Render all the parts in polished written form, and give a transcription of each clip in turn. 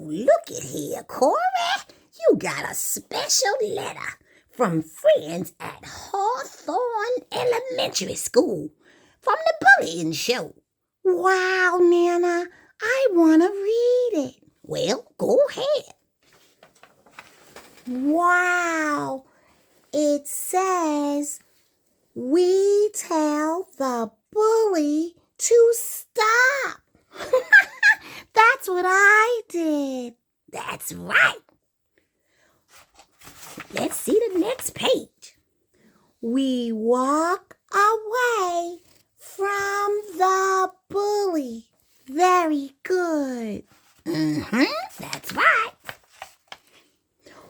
look at here, Corey. You got a special letter from friends at Hawthorne Elementary School from the bullying show. Wow, Nana, I want to read it. Well, go ahead. Wow, it says, we tell the bully to stop. That's what I did. That's right. Let's see the next page. We walk away from the bully. Very good. That's right.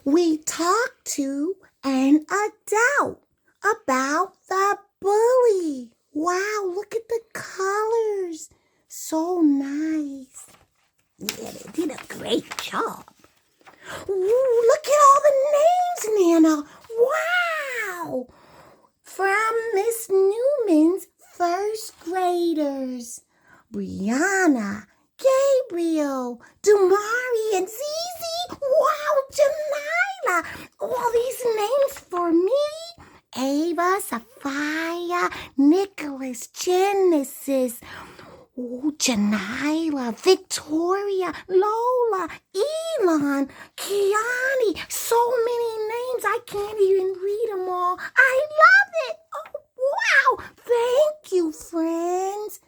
We talk to an adult about the bully. Wow, look at the colors. So nice. Yeah, they did a great job. Ooh, look at all the names, Nana. Wow. From Miss Newman's first graders. Brianna, Gabriel, Dumari, and Zizi. Wow, Janila. All these names for me. Ava, Sophia, Nicholas, Genesis, Janila, Victoria, Lola, Elon, Kiani. So many names, I can't even read them all. I love it. Oh, wow. Thank you, friends.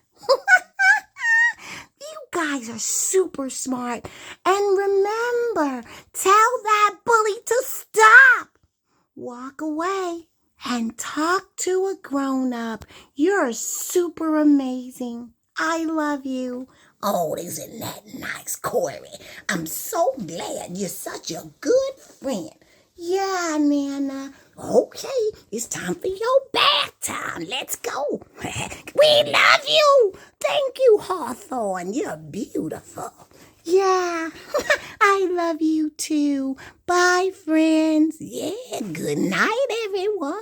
You guys are super smart. And remember, tell that bully to stop. Walk away and talk to a grown-up. You're super amazing. I love you. Oh, isn't that nice, Corey? I'm so glad you're such a good friend. Yeah, Nana. Okay, it's time for your bath time. Let's go. We love you. Thank you, Hawthorne. You're beautiful. Yeah, I love you too. Bye, friends. Yeah, good night, everyone.